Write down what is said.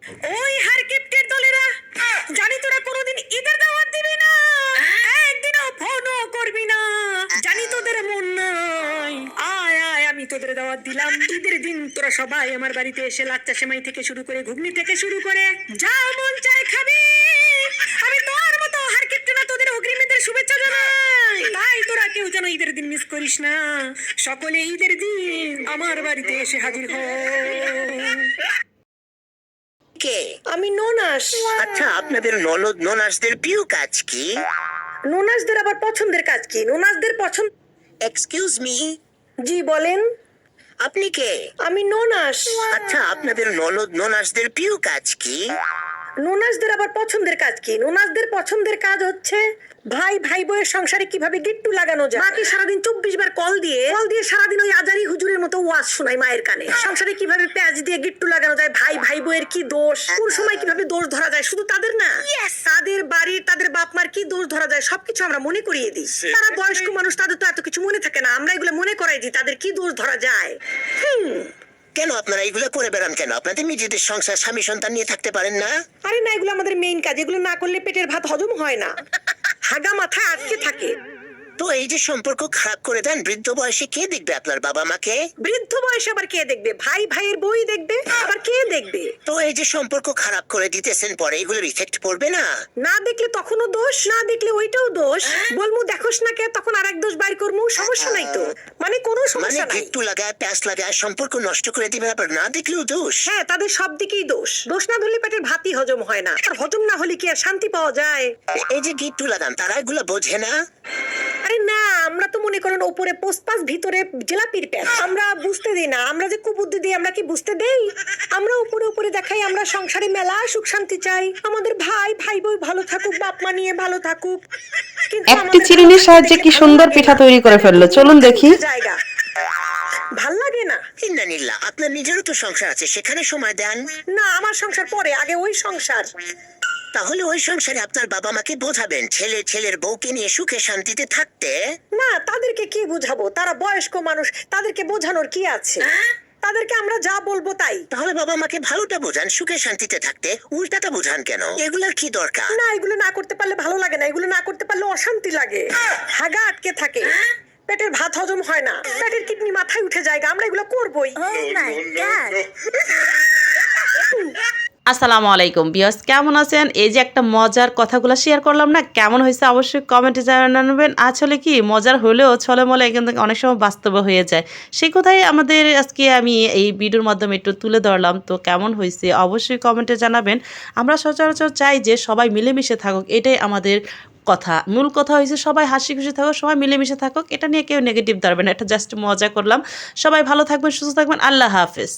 ওই হারকিপ্টের দলেরা, জানি তোরা কোনোদিন ঈদের দাওয়াত দিবি না, একদিনও ফোনও করবি না, জানি তোদের মন নাই। আয় আয়, আমি তোদের দাওয়াত দিলাম। ঈদের দিন তোরা সবাই আমার বাড়িতে এসে লাচ্চা সেমাই থেকে শুরু করে ঘুগনি থেকে শুরু করে যা মন চায় খাবি। আমি তোর মতো হারকিপ্টে না, তোদের অগ্রিমীদের শুভেচ্ছা জানাই। তাই তোরা কেউ যেন ঈদের দিন মিস করিস না। সকলে ঈদের দিন আমার বাড়িতে এসে হাজির হ। কে? আমি ননাস। আচ্ছা, আপনাদের ননদ ননাসদের প্রিয় কাজ কি? ননাসদের আবার পছন্দের কাজ কি? ননাসদের পছন্দ। এক্সকিউজ মি, জি বলেন। আপনি কে? আমি ননাস। আচ্ছা, আপনাদের ননদ ননাসদের প্রিয় কাজ কি? ননাসদের আবার পছন্দের কাজ কি? ননাসদের পছন্দের কাজ হচ্ছে ভাই ভাই বউয়ের সংসারে কিভাবে গিট্টু লাগানো যায়। মাকে সারাদিন 24 বার কল দিয়ে সারাদিন ওই আজারি হুজুরের মতো ওয়াজ শোনায় মায়ের কানে। সংসারে কিভাবে পেঁয়াজ দিয়ে গিট্টু লাগানো যায়, ভাই ভাই বউয়ের কি দোষ, কোন সময় কিভাবে দোষ ধরা যায়। শুধু তাদের না, তাদের বাড়ির তাদের বাপ মার কি দোষ ধরা যায় সবকিছু আমরা মনে করিয়ে দিই। তারা বয়স্ক মানুষ, তাদের তো এত কিছু মনে থাকে না, আমরা এগুলো মনে করাই দিই তাদের কি দোষ ধরা যায়। কেন আপনারা এগুলো করে বেড়ান কেন? আপনাদের নিজেদের সংসার স্বামী সন্তান নিয়ে থাকতে পারেন না? আরে না, এগুলো আমাদের মেইন কাজ। এগুলো না করলে পেটের ভাত হজম হয় না, হাগা মাথায় আটকে থাকে। তো এই যে সম্পর্ক খারাপ করে দেন, বৃদ্ধ বয়সে কে দেখবে আপনার বাবা মাকে? বৃদ্ধ বয়সে আবার কে দেখবে? ভাই ভাইয়ের বই দেখবে, আবার কে দেখবে? তো এই যে সম্পর্ক খারাপ করে দিতেছেন, পরে এগুলোর ইফেক্ট পড়বে না? না দেখলে তখনও দোষ, না দেখলে ওইটাও দোষ। বলমু দেখোস না কে, তখন আরেক দোষ বাইর করমু, সমস্যা নাই তো। মানে কোনো মানে সমস্যা নাই। গিট্টু লাগায় প্যাঁচ লাগায় সম্পর্ক নষ্ট করে দিবেন, আবার না দেখলেও দোষ? হ্যাঁ, তাদের সব দিকেই দোষ। দোষ না ধরলে পেটের ভাতই হজম হয় না, আর হজম না হলে কি আর শান্তি পাওয়া যায়? এই যে গিট্টু লাগান, তারা এগুলো বোঝে না? আরে না, আমরা তো মনে করেন উপরে পোস্টপাস ভিতরে জেলাপির প্যাচ। আমরা বুঝতে দিই না, আমরা যে কুবুদ্ধি দিই, আমরা কি বুঝতে দেই? আমরা উপরে উপরে দেখাই আমরা সংসারে মেলা সুখ শান্তি চাই, আমাদের ভাই ভাই বই ভালো থাকুক, বাপ মা নিয়ে ভালো থাকুক। কিন্তু একটি চিরুনির সাহায্যে কি সুন্দর পিঠা তৈরি করে ফেললো, চলুন দেখি। জায়গা ভাল লাগে না। ইন্নানিল্লা, আপনার নিজেরও তো সংসার আছে, সেখানে সময় দেন না, আমার সংসার পরে, আগে ওই সংসার। তাহলে ওই সংসারে আপনার বাবা মাকে বোঝাবেন ছেলের বউকে নিয়ে সুখে শান্তিতে থাকতে। না, তাদেরকে কি বুঝাবো? তারা বয়স্ক মানুষ, তাদেরকে বোঝানোর কি আছে? তাদেরকে আমরা যা বলবো তাই। তাহলে বাবা মাকে ভালোটা বোঝান, সুখে শান্তিতে থাকতে, উল্টাটা বোঝান কেন? এগুলার কি দরকার? না, এগুলো না করতে পারলে ভালো লাগে না, এগুলো না করতে পারলে অশান্তি লাগে, হাগা আটকে থাকে, পেটের ভাত হজম হয় না, পেটের কিডনি মাথায় উঠে যায়। আমরা এগুলো করবোই। আসসালামু আলাইকুম ভিউয়ার্স, কেমন আছেন? এই যে একটা মজার কথাগুলো শেয়ার করলাম না, কেমন হয়েছে অবশ্যই কমেন্টে জানাবেন। আসলে কি মজার হলেও ছলেমলে এখান থেকে অনেক সময় বাস্তবে হয়ে যায়, সেই কথাই আমাদের আজকে আমি এই ভিডিওর মাধ্যমে একটু তুলে ধরলাম। তো কেমন হয়েছে অবশ্যই কমেন্টে জানাবেন। আমরা সচরাচর চাই যে সবাই মিলেমিশে থাকুক, এটাই আমাদের কথা। মূল কথা হয়েছে সবাই হাসি খুশি থাকুক, সবাই মিলেমিশে থাকুক, এটা নিয়ে কেউ নেগেটিভ ধরবেন না, এটা জাস্ট মজা করলাম। সবাই ভালো থাকবেন, সুস্থ থাকবেন, আল্লাহ হাফেজ।